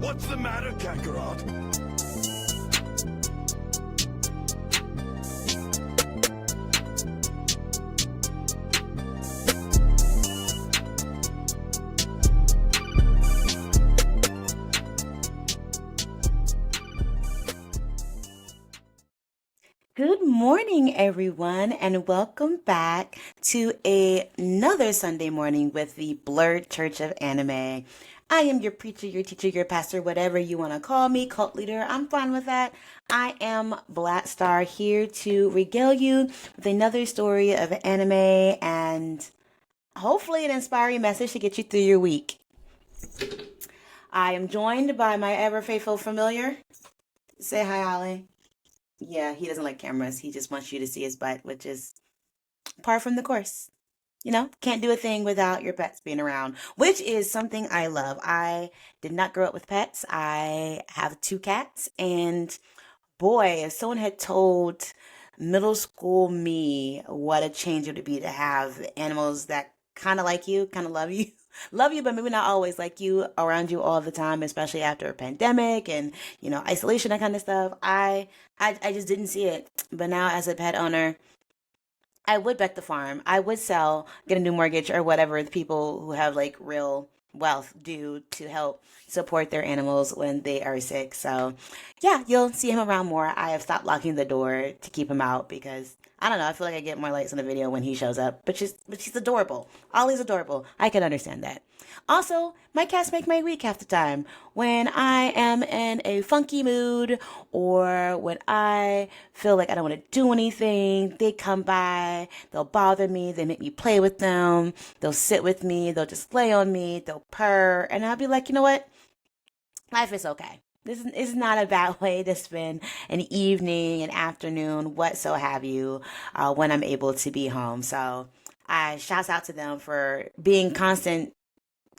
What's the matter, Kakarot? Good morning, everyone, and welcome back to another Sunday morning with the Blerd Church of Anime. I am your preacher, your teacher, your pastor, whatever you want to call me, cult leader. I'm fine with that. I am Black Star here to regale you with another story of anime and hopefully an inspiring message to get you through your week. I am joined by my ever faithful familiar. Say hi, Ollie. Yeah, he doesn't like cameras. He just wants you to see his butt, which is par from the course. You know, can't do a thing without your pets being around, which is something I love. I did not grow up with pets. I have two cats, and boy, if someone had told middle school me what a change it would be to have animals that kind of like you, kind of love you, love you, but maybe not always like you around you all the time, especially after a pandemic and isolation, that kind of stuff. I just didn't see it. But now, as a pet owner, I would bet the farm. I would sell, get a new mortgage or whatever the people who have like real wealth do to help support their animals when they are sick. So, yeah, you'll see him around more. I have stopped locking the door to keep him out because I don't know. I feel like I get more likes on the video when he shows up. But she's adorable. Ollie's adorable. I can understand that. Also, my cats make my week half the time. When I am in a funky mood or when I feel like I don't want to do anything, they come by, they'll bother me, they make me play with them, they'll sit with me, they'll just lay on me, they'll purr, and I'll be like, you know what? Life is okay. This is not a bad way to spend an evening, an afternoon, what so have you, when I'm able to be home. So I shouts out to them for being constant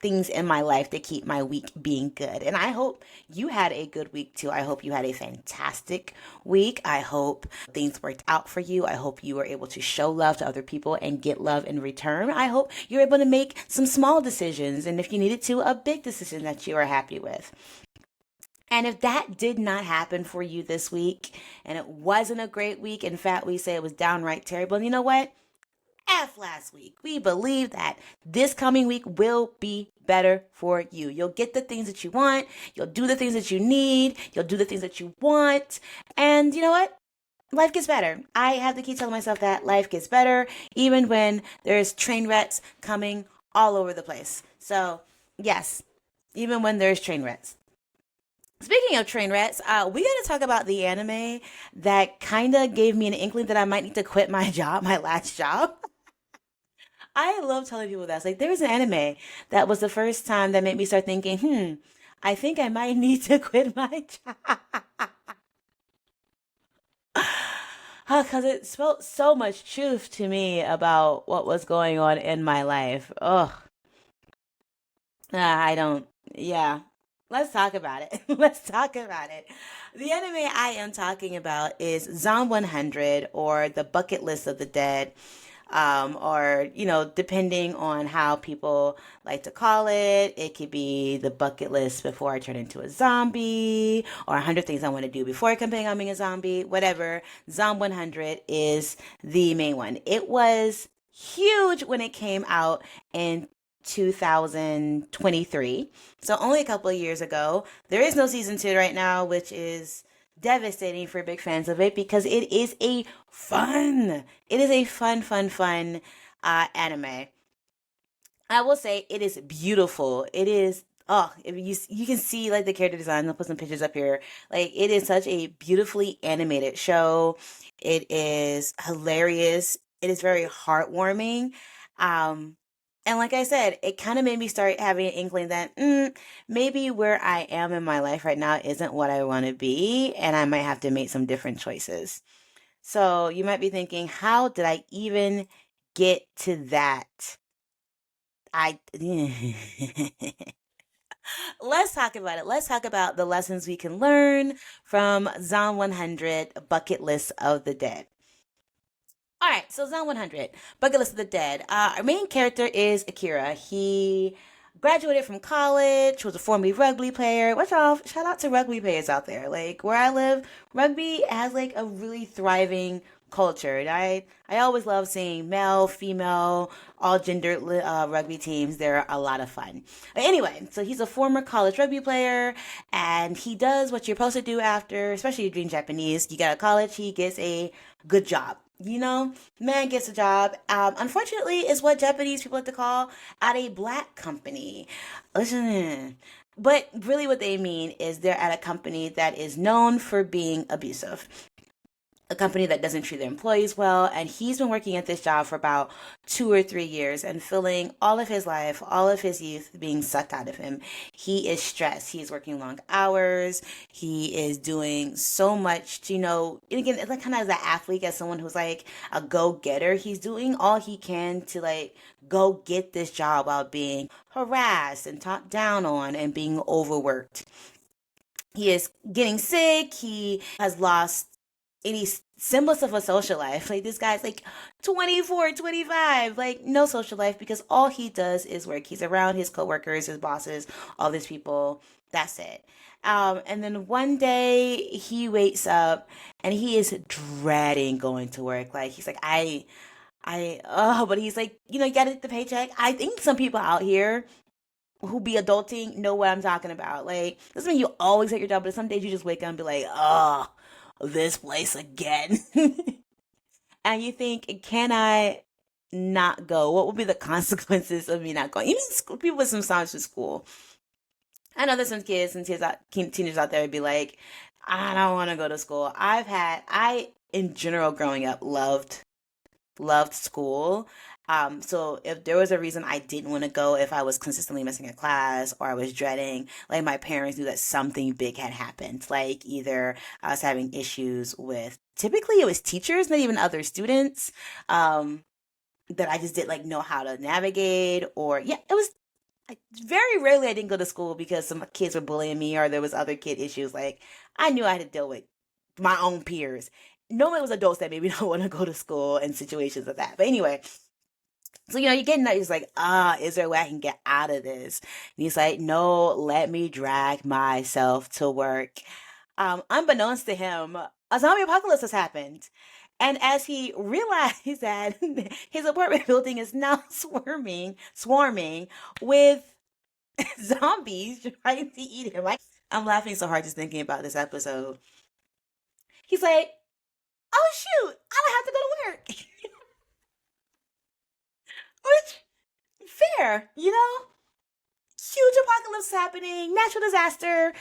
things in my life that keep my week being good. And I hope you had a good week too. I hope you had a fantastic week. I hope things worked out for you. I hope you were able to show love to other people and get love in return. I hope you're able to make some small decisions and if you needed to, a big decision that you are happy with. And if that did not happen for you this week and it wasn't a great week, in fact, we say it was downright terrible, you know what? F last week. We believe that this coming week will be better for you. You'll get the things that you want. You'll do the things that you need. You'll do the things that you want. And you know what? Life gets better. I have to keep telling myself that life gets better even when there's train wrecks coming all over the place. So, yes, even when there's train wrecks. Speaking of train wrecks, we got to talk about the anime that kind of gave me an inkling that I might need to quit my job, my last job. I love telling people that. It's like there was an anime that was the first time that made me start thinking, I think I might need to quit my job. Because it spoke so much truth to me about what was going on in my life. Ugh, I don't, yeah. Let's talk about it. Let's talk about it. The anime I am talking about is Zom 100 or The Bucket List of the Dead. Or depending on how people like to call it, it could be the bucket list before I turn into a zombie, or 100 things I want to do before I come becoming a zombie, whatever. Zom 100 is the main one. It was huge when it came out in 2023. So only a couple of years ago. There is no season 2 right now, which is devastating for big fans of it because it is a fun anime. I will say it is beautiful. It is, oh, if you can see like the character design. I'll put some pictures up here. Like it is such a beautifully animated show. It is hilarious. It is very heartwarming. Um, and like I said, it kind of made me start having an inkling that maybe where I am in my life right now isn't what I want to be, and I might have to make some different choices. So you might be thinking, how did I even get to that? I Let's talk about it. Let's talk about the lessons we can learn from Zom 100 Bucket List of the Dead. All right, so Zom 100 Bucket List of the Dead. Our main character is Akira. He graduated from college, was a former rugby player. Watch out, shout out to rugby players out there. Like where I live, rugby has like a really thriving culture. I always love seeing male, female, all gender rugby teams. They're a lot of fun. But anyway, so he's a former college rugby player, and he does what you're supposed to do after, especially if you're doing Japanese. You go to college, he gets a good job. You know, man gets a job. Unfortunately, is what Japanese people like to call at a black company. Listen, but really, what they mean is they're at a company that is known for being abusive, a company that doesn't treat their employees well. And he's been working at this job for about 2 or 3 years and feeling all of his life, all of his youth being sucked out of him. He is stressed. He's working long hours. He is doing so much to, and again, it's like kind of as an athlete, as someone who's like a go-getter. He's doing all he can to like go get this job while being harassed and talked down on and being overworked. He is getting sick. He has lost any semblance of a social life. Like this guy's like 24, 25, like no social life because all he does is work. He's around his coworkers, his bosses, all these people. That's it. And then one day he wakes up and he is dreading going to work. Like he's like, but he's like, you gotta get the paycheck. I think some people out here who be adulting know what I'm talking about. Like, doesn't mean you always at your job, but some days you just wake up and be like, oh, this place again. And you think, can I not go? What would be the consequences of me not going? Even school, people with some signs to school. I know there's some kids and teenagers out there would be like, I don't want to go to school. In general, growing up, loved school. So if there was a reason I didn't want to go, if I was consistently missing a class or I was dreading, like my parents knew that something big had happened. Like either I was having issues with, typically it was teachers, not even other students, that I just didn't like know how to navigate, or yeah, it was very rarely I didn't go to school because some kids were bullying me or there was other kid issues. Like I knew I had to deal with my own peers. Normally it was adults that maybe don't want to go to school in situations like that. But anyway, so you're getting that. He's like, is there a way I can get out of this? And he's like, no, let me drag myself to work. Unbeknownst to him, a zombie apocalypse has happened. And as he realized that his apartment building is now swarming with zombies trying to eat him. I'm laughing so hard just thinking about this episode. He's like, oh shoot, I don't have to go to work. Which, fair, huge apocalypse happening, natural disaster.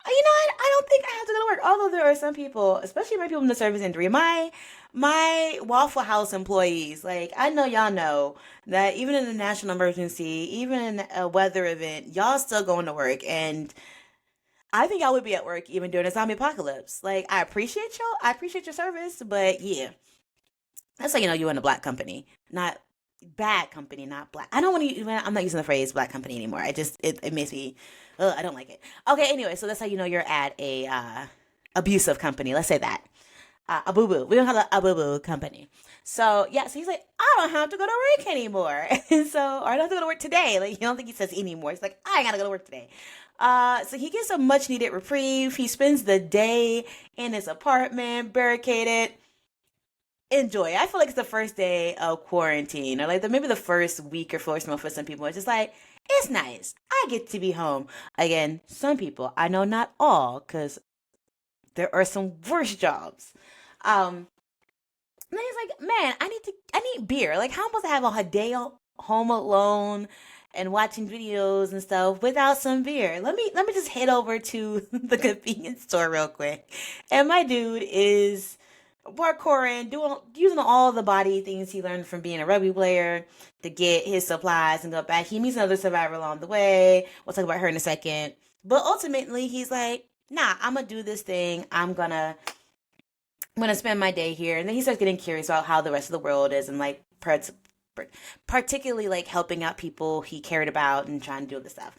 I don't think I have to go to work. Although there are some people, especially my people in the service industry, my Waffle House employees, like I know y'all know that even in a national emergency, even in a weather event, y'all still going to work, and I think y'all would be at work even during a zombie apocalypse. Like I appreciate y'all, I appreciate your service, but yeah, that's how you're in a black company, not bad company, not black. I don't want to. I'm not using the phrase black company anymore. It makes me. I don't like it. Okay, anyway, so that's how you're at a abusive company. Let's say that. A boo boo. We don't have a boo boo company. So yeah, so he's like, I don't have to go to work anymore. And so, or I don't have to go to work today. Like you don't think he says anymore. He's like, I gotta go to work today. So he gets a much needed reprieve. He spends the day in his apartment, barricaded. Enjoy. I feel like it's the first day of quarantine, or like maybe the first week or first month for some people. It's just like it's nice. I get to be home again. Some people, I know, not all, because there are some worse jobs. And then he's like, man, I need beer. Like, how am I supposed to have a day home alone and watching videos and stuff without some beer? Let me just head over to the convenience store real quick. And my dude is parkouring, using all the body things he learned from being a rugby player to get his supplies and go back. He meets another survivor along the way. We'll talk about her in a second. But ultimately, he's like, nah, I'm gonna do this thing. I'm gonna spend my day here. And then he starts getting curious about how the rest of the world is, and like particularly like helping out people he cared about and trying to do all this stuff.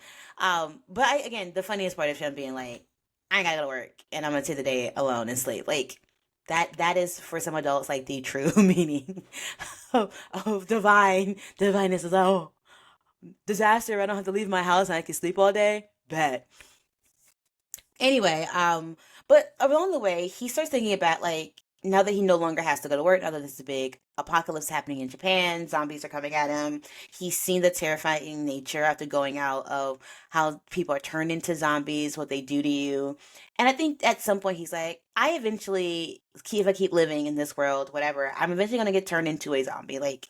But again, the funniest part of him being like, I ain't gotta go to work and I'm gonna take the day alone and sleep. Like that is for some adults like the true meaning of divineness is, oh, Disaster, I don't have to leave my house and I can sleep all day. Bet. Anyway, but along the way, he starts thinking about like now that he no longer has to go to work, now that there's a big apocalypse happening in Japan, zombies are coming at him. He's seen the terrifying nature after going out of how people are turned into zombies, what they do to you. And I think at some point he's like, I eventually, if I keep living in this world, whatever, I'm eventually gonna get turned into a zombie. Like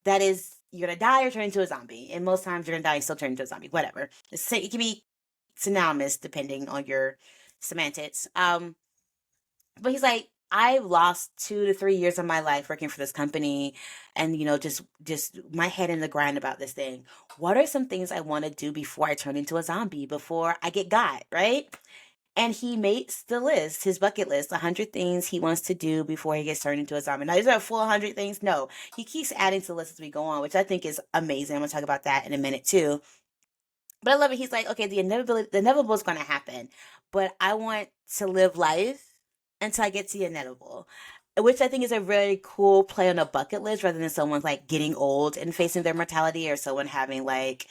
that is, you're gonna die or turn into a zombie. And most times you're gonna die and still turn into a zombie. Whatever. It can be synonymous depending on your semantics. But he's like, I lost 2 to 3 years of my life working for this company, and just my head in the grind about this thing. What are some things I want to do before I turn into a zombie? Before I get got, right? And he makes the list, his bucket list, 100 things he wants to do before he gets turned into a zombie. Now, is there a full 100 things? No. He keeps adding to the list as we go on, which I think is amazing. I'm going to talk about that in a minute, too. But I love it. He's like, okay, the inevitable is going to happen, but I want to live life until I get to the inevitable, which I think is a really cool play on a bucket list rather than someone's like getting old and facing their mortality, or someone having like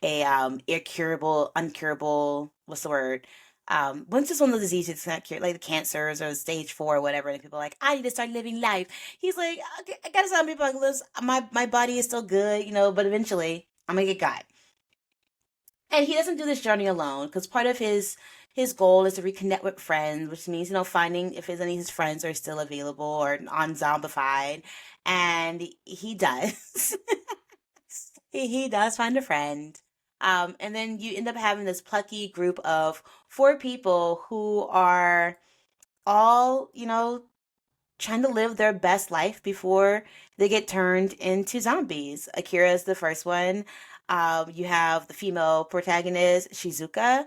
a incurable, uncurable, what's the word? Once it's one of the diseases it's not cured, like the cancers or stage 4 or whatever, and people are like, I need to start living life. He's like, okay, I gotta start living apocalypse. My body is still good, but eventually I'm gonna get got. And he doesn't do this journey alone because part of his goal is to reconnect with friends, which means finding if any of his friends are still available or unzombified, and he does. He does find a friend. And then you end up having this plucky group of 4 people who are all trying to live their best life before they get turned into zombies. Akira is the first one. You have the female protagonist, Shizuka,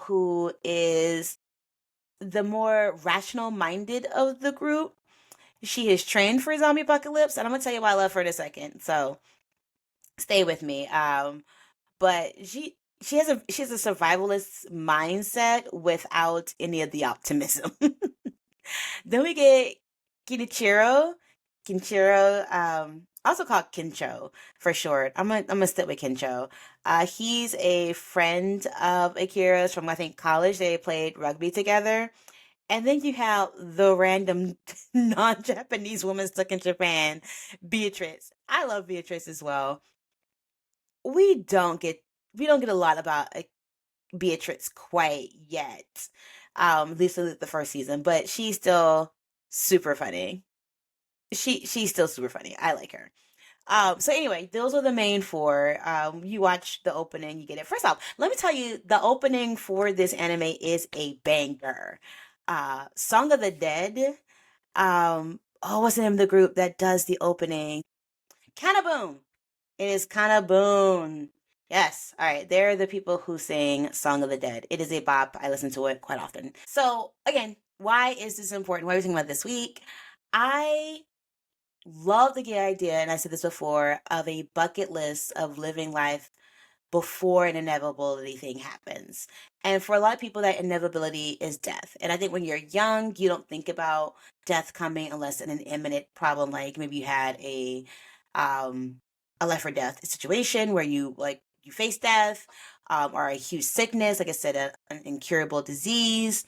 who is the more rational minded of the group. She is trained for zombie apocalypse, and I'm gonna tell you why I love her in a second. So stay with me. But she has a survivalist mindset without any of the optimism. Then we get Kinichiro. Kinchiro, also called Kincho for short. I'm gonna stick with Kincho. He's a friend of Akira's from I think college. They played rugby together. And then you have the random non-Japanese woman stuck in Japan, Beatrice. I love Beatrice as well. We don't get we don't get a lot about Beatrice quite yet. At least in the first season, but she's still super funny. She's still super funny. I like her. So anyway, those are the main 4. You watch the opening, you get it. First off, let me tell you, the opening for this anime is a banger. Song of the Dead. What's the name of the group that does the opening? Cannabone. It is Cannabone. Yes. All right. They're the people who sing Song of the Dead. It is a bop. I listen to it quite often. So again, why is this important? Why are we talking about this week? I love the idea, and I said this before, of a bucket list of living life before an inevitability thing happens. And for a lot of people, that inevitability is death. And I think when you're young, you don't think about death coming unless in an imminent problem, like maybe you had um a life or death situation where you face death, or a huge sickness, like I said, an incurable disease.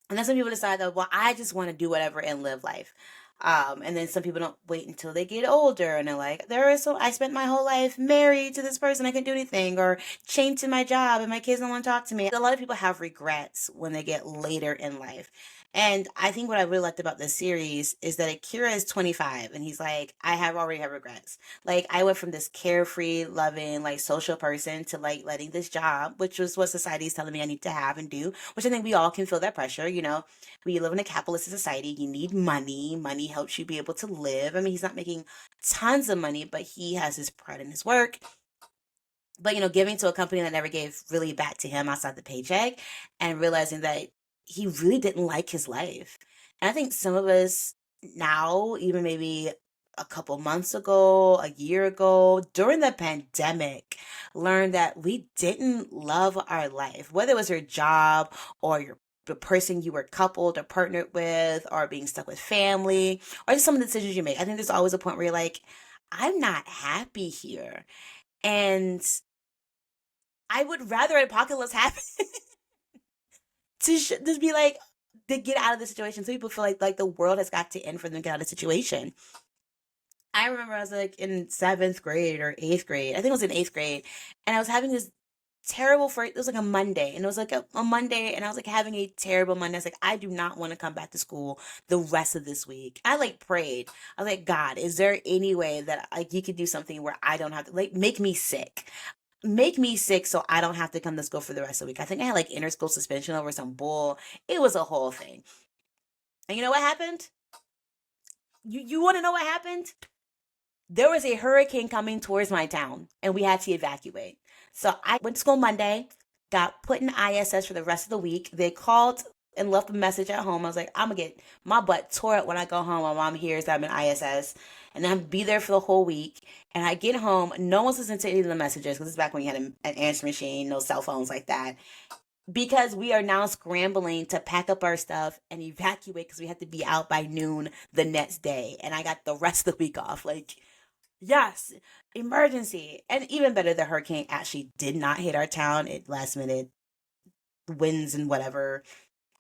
And then some people decide that, well, I just want to do whatever and live life. And then some people don't wait until they get older and they're like, I spent my whole life married to this person, I couldn't do anything, or chained to my job and my kids don't want to talk to me. A lot of people have regrets when they get later in life. And I think what I really liked about this series is that Akira is 25 and he's like, I have already have regrets. Like I went from this carefree, loving, like social person to like letting this job, which was what society is telling me I need to have and do, which I think we all can feel that pressure, we live in a capitalist society. You need money. Money helps you be able to live. I mean, he's not making tons of money, but he has his pride in his work. But, giving to a company that never gave really back to him outside the paycheck, and realizing that he really didn't like his life. And I think some of us now, even maybe a couple months ago, a year ago, during the pandemic, learned that we didn't love our life, whether it was your job or the person you were coupled or partnered with, or being stuck with family, or just some of the decisions you make. I think there's always a point where you're like, I'm not happy here. And I would rather an apocalypse happen to just be like, to get out of the situation. So people feel like the world has got to end for them to get out of the situation. I remember I was like in seventh grade or eighth grade. I think it was in eighth grade. And I was having this terrible first, it was like a Monday. And it was like a Monday. And I was like having a terrible Monday. I was like, I do not want to come back to school the rest of this week. I like prayed. I was like, God, is there any way that like you could do something where I don't have to like make me sick? Make me sick so I don't have to come to school for the rest of the week. I think I had like interschool suspension over some bull. It was a whole thing. And you know what happened? You want to know what happened? There was a hurricane coming towards my town and we had to evacuate. So I went to school Monday, got put in ISS for the rest of the week. They called and left a message at home. I was like, I'm gonna get my butt tore up when I go home. My mom hears that I'm in ISS and I'm be there for the whole week. And I get home, no one's listening to any of the messages because it's back when you had an answer machine, no cell phones like that. Because we are now scrambling to pack up our stuff and evacuate because we have to be out by noon the next day. And I got the rest of the week off. Like, yes, emergency. And even better, the hurricane actually did not hit our town. It last minute winds and whatever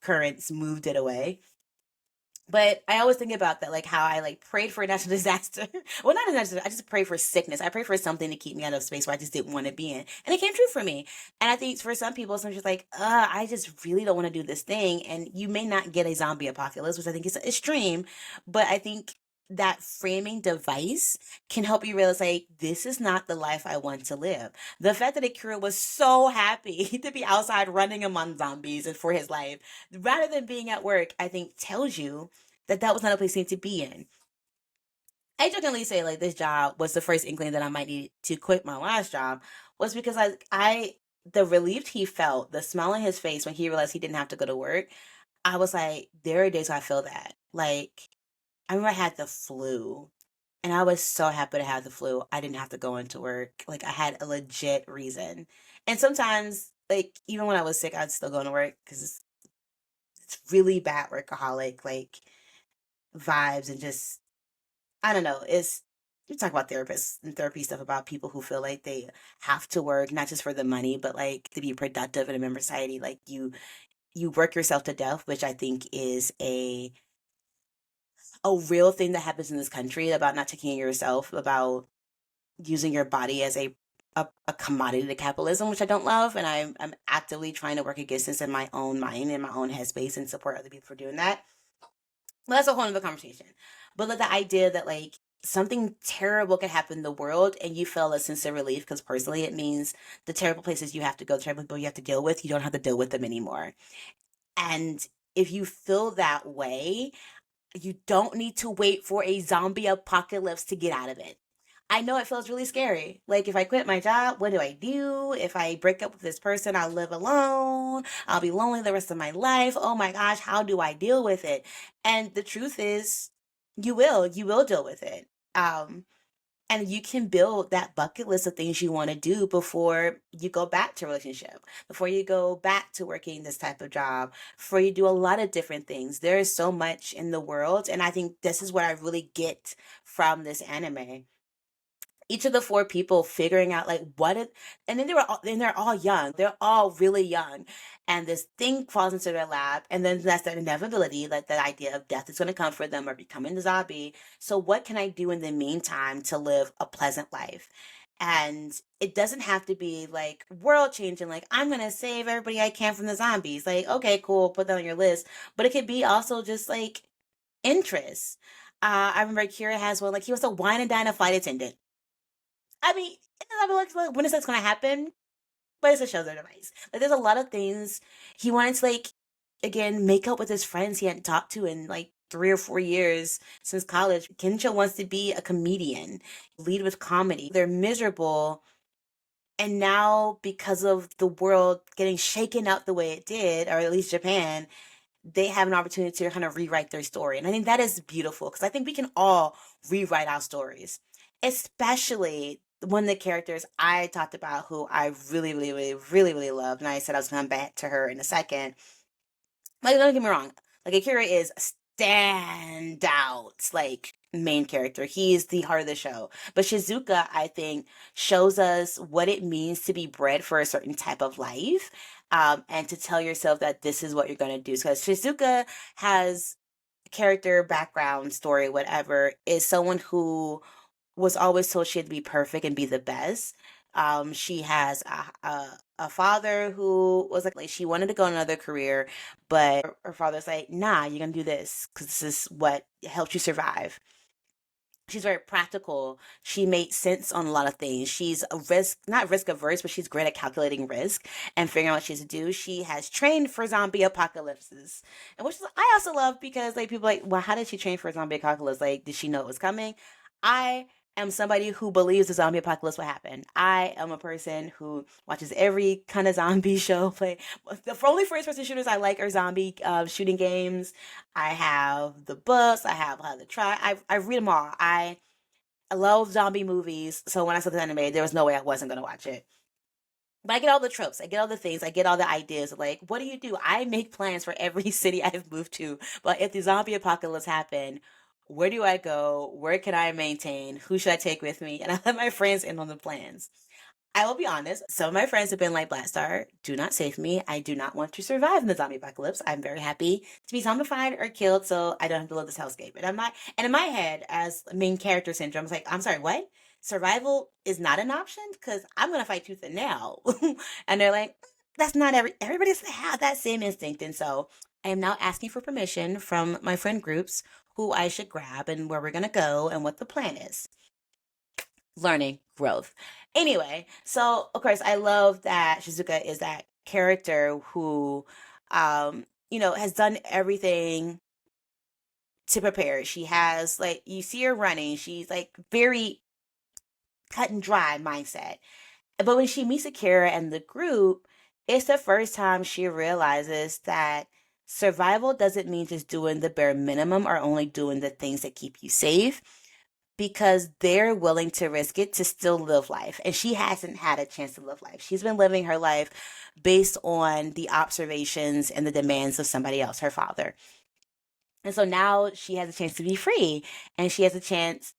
currents moved it away. But I always think about that, like how I like prayed for a natural disaster. Well, not a natural, I just prayed for sickness. I prayed for something to keep me out of space where I just didn't want to be in. And it came true for me. And I think for some people, some just like, I just really don't want to do this thing. And you may not get a zombie apocalypse, which I think is extreme. But I think that framing device can help you realize like this is not the life I want to live. The fact that Akira was so happy to be outside running among zombies and for his life rather than being at work, I think tells you that that was not a place he needed to be in. I jokingly say like this job was the first inkling that I might need to quit my last job was because I the relief he felt, the smile on his face when he realized he didn't have to go to work, I was like, there are days I feel that. Like I remember I had the flu and I was so happy to have the flu. I didn't have to go into work. Like I had a legit reason. And sometimes like even when I was sick, I'd still go to work because it's really bad workaholic like vibes and just I don't know. It's you talk about therapists and therapy stuff about people who feel like they have to work not just for the money, but like to be productive in a member society. Like you work yourself to death, which I think is a real thing that happens in this country about not taking care of yourself, about using your body as a commodity to capitalism, which I don't love, and I'm actively trying to work against this in my own mind, in my own headspace, and support other people for doing that. Well, that's a whole other conversation. But like the idea that like something terrible could happen in the world and you feel a sense of relief because personally it means the terrible places you have to go, the terrible people you have to deal with, you don't have to deal with them anymore. And if you feel that way, you don't need to wait for a zombie apocalypse to get out of it. I know it feels really scary. Like, if I quit my job, what do I do? If I break up with this person, I'll live alone. I'll be lonely the rest of my life. Oh my gosh, how do I deal with it? And the truth is, you will deal with it. And you can build that bucket list of things you want to do before you go back to a relationship, before you go back to working this type of job, before you do a lot of different things. There is so much in the world. And I think this is what I really get from this anime. Each of the four people figuring out like what it, and then they're all young. They're all really young. And this thing falls into their lap, and then that's the inevitability, like the idea of death is gonna come for them or becoming a zombie. So what can I do in the meantime to live a pleasant life? And it doesn't have to be like world changing, like I'm gonna save everybody I can from the zombies. Like, okay, cool, put that on your list. But it could be also just like interests. I remember Kira has one, like he was a wine and dine a flight attendant. I mean, I mean, like, when is that going to happen? But it's a shelter device. Like, there's a lot of things he wanted to like, again, make up with his friends he hadn't talked to in like 3 or 4 years since college. Kensho wants to be a comedian, lead with comedy. They're miserable, and now because of the world getting shaken up the way it did, or at least Japan, they have an opportunity to kind of rewrite their story. And I think that is beautiful because I think we can all rewrite our stories, especially one of the characters I talked about who I really, really, really, really, really love. And I said I was going to come back to her in a second. Like, don't get me wrong. Like, Akira is standout. Like, main character. He's the heart of the show. But Shizuka, I think, shows us what it means to be bred for a certain type of life, and to tell yourself that this is what you're going to do. Because Shizuka has character, background, story, whatever, is someone who was always told she had to be perfect and be the best. She has a father who was like, she wanted to go in another career, but her father's like, nah, you're gonna do this because this is what helps you survive. She's very practical. She made sense on a lot of things. She's a risk, not risk averse, but she's great at calculating risk and figuring out what she's to do. She has trained for zombie apocalypses, and which I also love because like people are like, well, how did she train for a zombie apocalypse? Like, did she know it was coming? I am somebody who believes the zombie apocalypse will happen. I am a person who watches every kind of zombie show. Play the only first person shooters I like are zombie shooting games. I have the books. I have How to Try. I read them all. I love zombie movies. So when I saw the anime, there was no way I wasn't gonna watch it. But I get all the tropes. I get all the things. I get all the ideas. Of like, what do you do? I make plans for every city I've moved to. But if the zombie apocalypse happened, where do I go? Where can I maintain? Who should I take with me? And I let my friends in on the plans. I will be honest, some of my friends have been like, Blackstar, do not save me. I do not want to survive in the zombie apocalypse. I'm very happy to be zombified or killed so I don't have to live this hellscape. And I'm not, and in my head, as main character syndrome, I was like, I'm sorry, what? Survival is not an option? Because I'm going to fight tooth and nail. And they're like, that's not everybody's have that same instinct. And so I am now asking for permission from my friend groups who I should grab and where we're going to go and what the plan is. Learning, growth. Anyway, so of course I love that Shizuka is that character who has done everything to prepare. She has like you see her running, she's like very cut and dry mindset. But when she meets Akira and the group, it's the first time she realizes that survival doesn't mean just doing the bare minimum or only doing the things that keep you safe because they're willing to risk it to still live life. And she hasn't had a chance to live life. She's been living her life based on the observations and the demands of somebody else, her father. And so now she has a chance to be free and she has a chance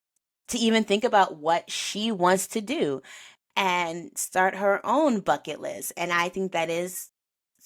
to even think about what she wants to do and start her own bucket list. And I think that is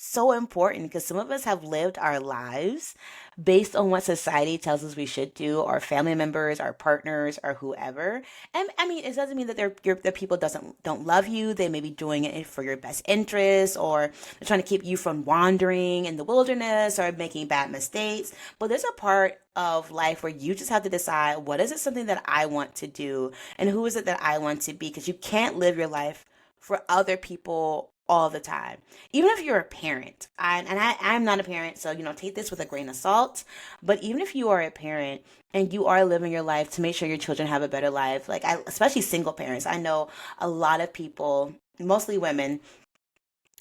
so important because some of us have lived our lives based on what society tells us we should do, our family members, our partners, or whoever. And I mean, it doesn't mean that the people don't love you. They may be doing it for your best interest, or they're trying to keep you from wandering in the wilderness or making bad mistakes. But there's a part of life where you just have to decide what is it something that I want to do and who is it that I want to be because you can't live your life for other people all the time. Even if you're a parent, I'm not a parent, so take this with a grain of salt. But even if you are a parent and you are living your life to make sure your children have a better life, especially single parents, I know a lot of people, mostly women,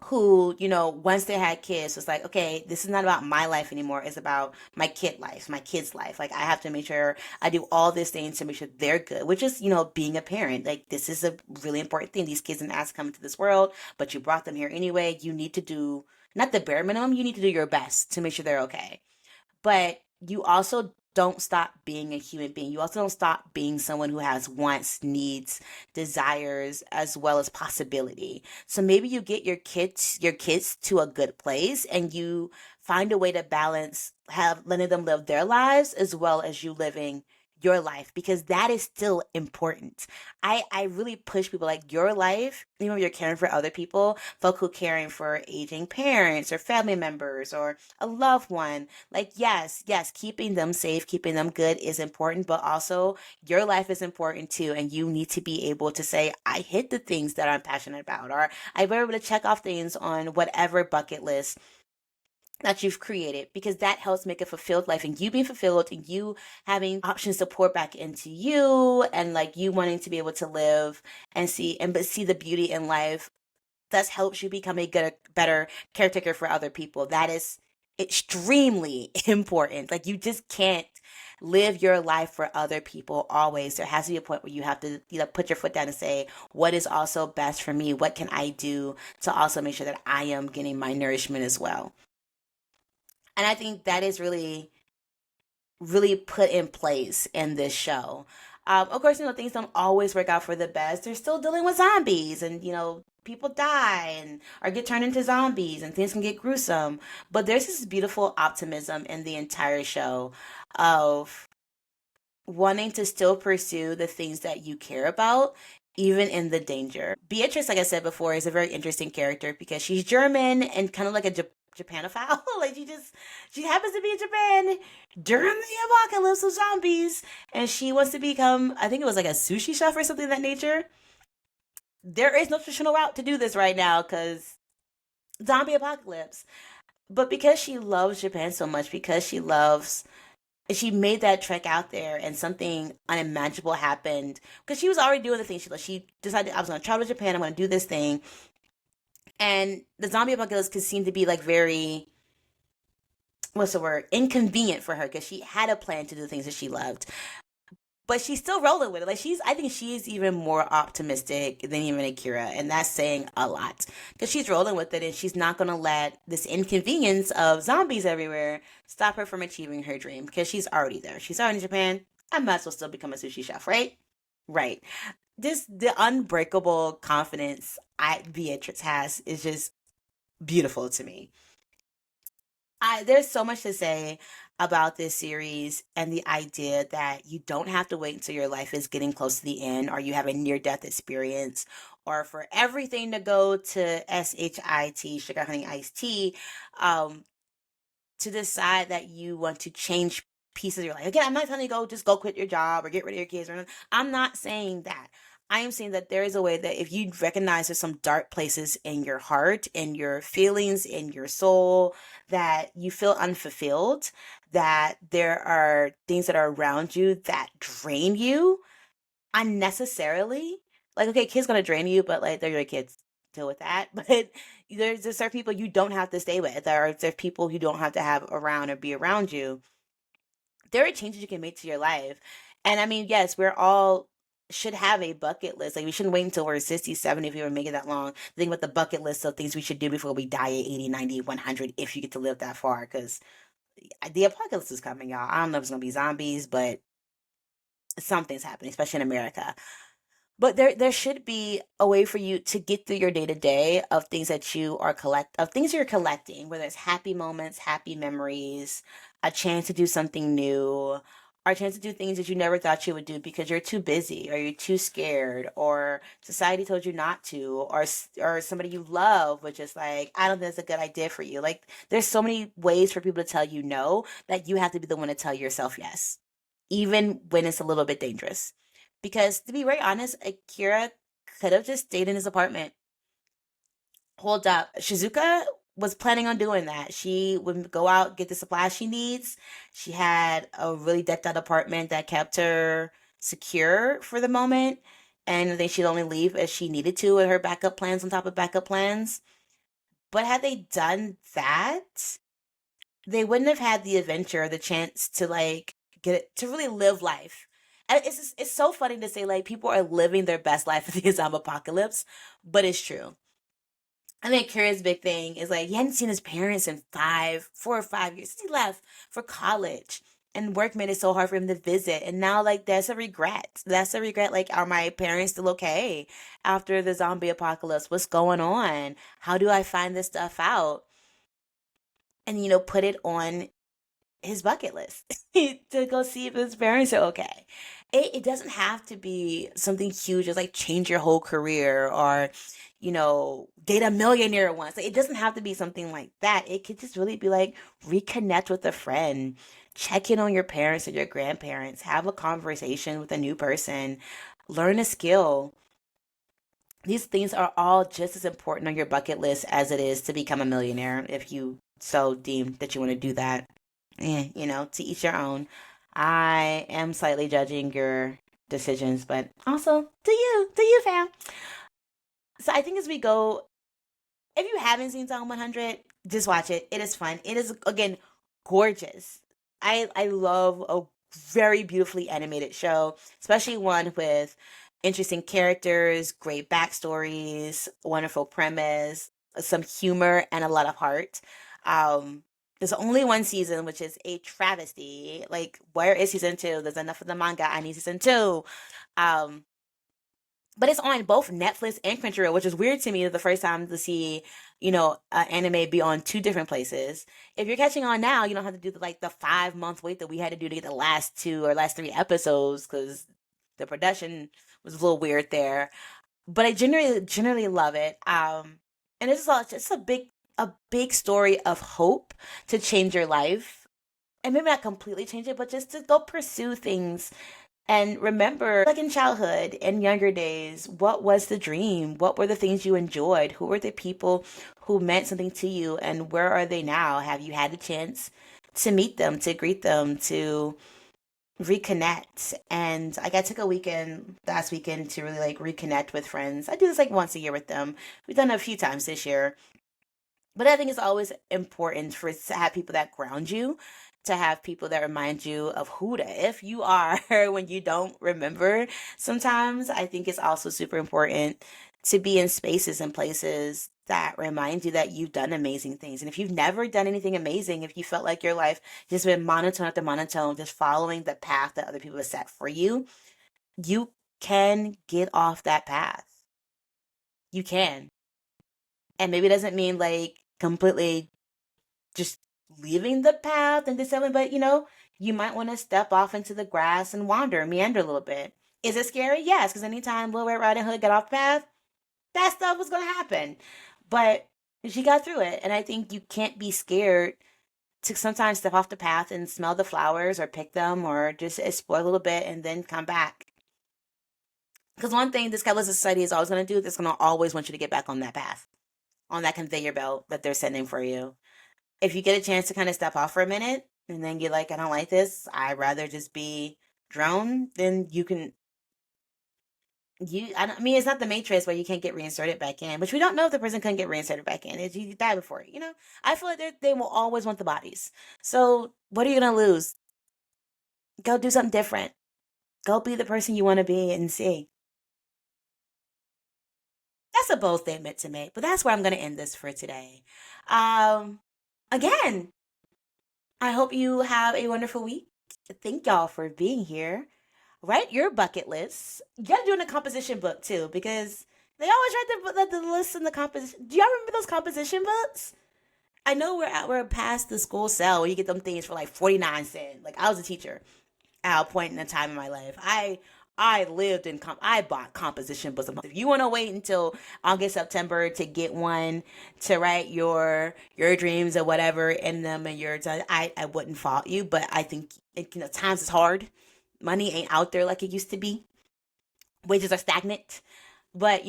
who, once they had kids, was like, okay, this is not about my life anymore. It's about my kid's life. Like, I have to make sure I do all these things to make sure they're good, which is, being a parent. Like, this is a really important thing. These kids didn't ask to come into this world, but you brought them here anyway. You need to do, not the bare minimum, you need to do your best to make sure they're okay. But you also don't stop being a human being. You also don't stop being someone who has wants, needs, desires, as well as possibility. So maybe you get your kids to a good place and you find a way to balance have letting them live their lives as well as you living your life because that is still important. I really push people like your life, even if you're caring for other people, folk who caring for aging parents or family members or a loved one. Like, yes, keeping them safe, keeping them good is important, but also your life is important too. And you need to be able to say, I hit the things that I'm passionate about, or I'm able to check off things on whatever bucket list that you've created because that helps make a fulfilled life and you being fulfilled and you having options to pour back into you and like you wanting to be able to live and see the beauty in life thus helps you become a good better caretaker for other people. That is extremely important. Like you just can't live your life for other people always. There has to be a point where you have to put your foot down and say what is also best for me, what can I do to also make sure that I am getting my nourishment as well. And I think that is really really put in place in this show. Of course, things don't always work out for the best. They're still dealing with zombies, and people die and or get turned into zombies, and things can get gruesome. But there's this beautiful optimism in the entire show of wanting to still pursue the things that you care about, even in the danger. Beatrice, like I said before, is a very interesting character because she's German and kind of like a Japanophile. Like she happens to be in Japan during the apocalypse of zombies, and she wants to become, I think it was like a sushi chef or something of that nature. There is no traditional route to do this right now because zombie apocalypse. But because she loves Japan so much, because she made that trek out there and something unimaginable happened because she was already doing the thing she decided I was going to travel to Japan, I'm going to do this thing. And the zombie apocalypse could seem to be like very, what's the word, inconvenient for her because she had a plan to do the things that she loved, but she's still rolling with it. Like I think she's even more optimistic than even Akira, and that's saying a lot because she's rolling with it and she's not gonna let this inconvenience of zombies everywhere stop her from achieving her dream because she's already there. She's already in Japan. I might as well still become a sushi chef, right? Right. This the unbreakable confidence I Beatrice has is just beautiful to me. There's so much to say about this series and the idea that you don't have to wait until your life is getting close to the end or you have a near death experience or for everything to go to SHIT, sugar honey iced tea, um, to decide that you want to change pieces of your life. Again, I'm not telling you just go quit your job or get rid of your kids or anything. I'm not saying that. I am saying that there is a way that if you recognize there's some dark places in your heart, in your feelings, in your soul, that you feel unfulfilled, that there are things that are around you that drain you unnecessarily. Like, okay, kids gonna drain you, but like they're your kids. Deal with that. But there's certain people you don't have to stay with. There are people you don't have to have around or be around you. There are changes you can make to your life. And I mean, yes, we're all should have a bucket list. Like we shouldn't wait until we're 60, 70 if we ever make it that long. Think about the bucket list of things we should do before we die at 80, 90, 100 if you get to live that far. Because the apocalypse is coming, y'all. I don't know if it's going to be zombies, but something's happening, especially in America. But there should be a way for you to get through your day to day of things that you are of things you're collecting, whether it's happy moments, happy memories, a chance to do something new, or a chance to do things that you never thought you would do because you're too busy or you're too scared or society told you not to or somebody you love which is like I don't think that's a good idea for you. Like there's so many ways for people to tell you no that you have to be the one to tell yourself yes, even when it's a little bit dangerous. Because to be very honest, Akira could have just stayed in his apartment. Hold up. Shizuka was planning on doing that. She would go out, get the supplies she needs. She had a really decked out apartment that kept her secure for the moment. And then she'd only leave as she needed to with her backup plans on top of backup plans. But had they done that, they wouldn't have had the adventure or the chance to like get it to really live life. And it's so funny to say like people are living their best life in the zombie apocalypse, but it's true. I think Kira's big thing is like he hadn't seen his parents in 4 or 5 years since he left for college. And work made it so hard for him to visit. And now like that's a regret. That's a regret. Like, are my parents still okay after the zombie apocalypse? What's going on? How do I find this stuff out? And put it on his bucket list to go see if his parents are okay. It doesn't have to be something huge as like change your whole career or, date a millionaire once. Like, it doesn't have to be something like that. It could just really be like reconnect with a friend, check in on your parents or your grandparents, have a conversation with a new person, learn a skill. These things are all just as important on your bucket list as it is to become a millionaire if you so deem that you want to do that. To each your own. I am slightly judging your decisions, but also do you, fam. So I think as we go, if you haven't seen Zom 100, just watch it. It is fun. It is again gorgeous. I love a very beautifully animated show, especially one with interesting characters, great backstories, wonderful premise, some humor, and a lot of heart. Um, There's only one season, which is a travesty. Like, where is season two? There's enough of the manga. I need season two. Um, but it's on both Netflix and Crunchyroll, which is weird to me the first time to see, anime be on two different places. If you're catching on now, you don't have to do the 5 month wait that we had to do to get the last two or last three episodes because the production was a little weird there. But I generally love it. And it's a big story of hope to change your life, and maybe not completely change it, but just to go pursue things and remember, like in childhood and younger days, what was the dream? What were the things you enjoyed? Who were the people who meant something to you? And where are they now? Have you had a chance to meet them, to greet them, to reconnect? And like I took a weekend last weekend to really like reconnect with friends. I do this like once a year with them. We've done it a few times this year. But I think it's always important to have people that ground you, to have people that remind you of who the if you are when you don't remember. Sometimes I think it's also super important to be in spaces and places that remind you that you've done amazing things. And if you've never done anything amazing, if you felt like your life just been monotone after monotone, just following the path that other people have set for you, you can get off that path. You can. And maybe it doesn't mean like completely just leaving the path and disabling, but you might want to step off into the grass and wander, meander a little bit. Is it scary? Yes, because anytime Little Red Riding Hood got off path, that stuff was going to happen. But she got through it, and I think you can't be scared to sometimes step off the path and smell the flowers or pick them or just explore a little bit and then come back. Because one thing this capitalist society is always going to do, is going to always want you to get back on that path, on that conveyor belt that they're sending for you. If you get a chance to kind of step off for a minute and then you're like, I don't like this, I'd rather just be drone, then you can. I mean, it's not the Matrix where you can't get reinserted back in, which we don't know if the person couldn't get reinserted back in. If you die before, I feel like they will always want the bodies. So what are you gonna lose? Go do something different. Go be the person you want to be and see. That's a bold statement to make, but that's where I'm gonna end this for today. Um, Again, I hope you have a wonderful week. Thank y'all for being here. Write your bucket list. You gotta do it in a composition book too, because they always write the list in the composition. Do y'all remember those composition books? I know we're past the school sale where you get them things for like 49 cents. Like I was a teacher at a point in a time in my life. I lived in I bought composition books. If you want to wait until August, September to get one to write your dreams or whatever in them and I wouldn't fault you, but I think times is hard. Money ain't out there like it used to be. Wages are stagnant, but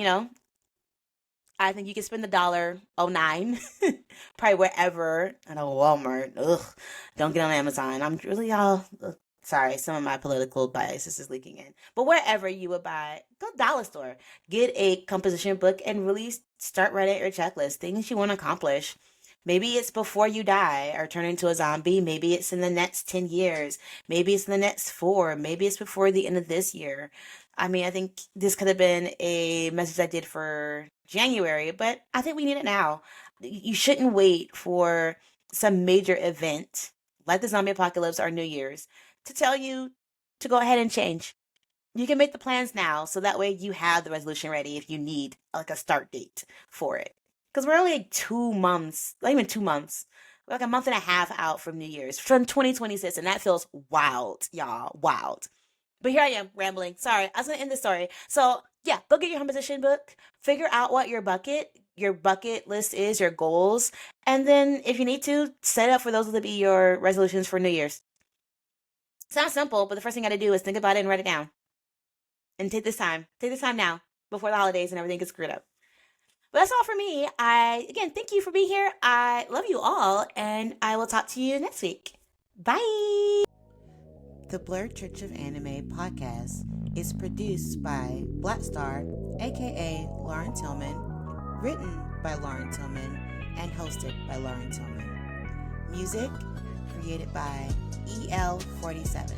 I think you can spend $1.09 probably wherever. I know Walmart. Ugh, don't get on Amazon. I'm really all. Sorry, some of my political biases is leaking in. But wherever you would buy, go dollar store, get a composition book, and really start writing your checklist. Things you want to accomplish. Maybe it's before you die or turn into a zombie. Maybe it's in the next 10 years. Maybe it's in the next 4. Maybe it's before the end of this year. I mean, I think this could have been a message I did for January, but I think we need it now. You shouldn't wait for some major event like the zombie apocalypse or New Year's to tell you to go ahead and change. You can make the plans now so that way you have the resolution ready if you need like a start date for it. Because we're only like 2 months, not even 2 months, we're like a month and a half out from New Year's, from 2026, and that feels wild, y'all, wild. But here I am rambling. Sorry, I was gonna end this story. So yeah, go get your composition book. Figure out what your bucket list is, your goals, and then if you need to, set up for those to be your resolutions for New Year's. Sounds simple, but the first thing you gotta do is think about it and write it down. And take this time. Take this time now before the holidays and everything gets screwed up. But that's all for me. Again, thank you for being here. I love you all, and I will talk to you next week. Bye. The Blerd Church of Anime podcast is produced by Black Star, aka Lauren Tillman, written by Lauren Tillman, and hosted by Lauren Tillman. Music created by EL47.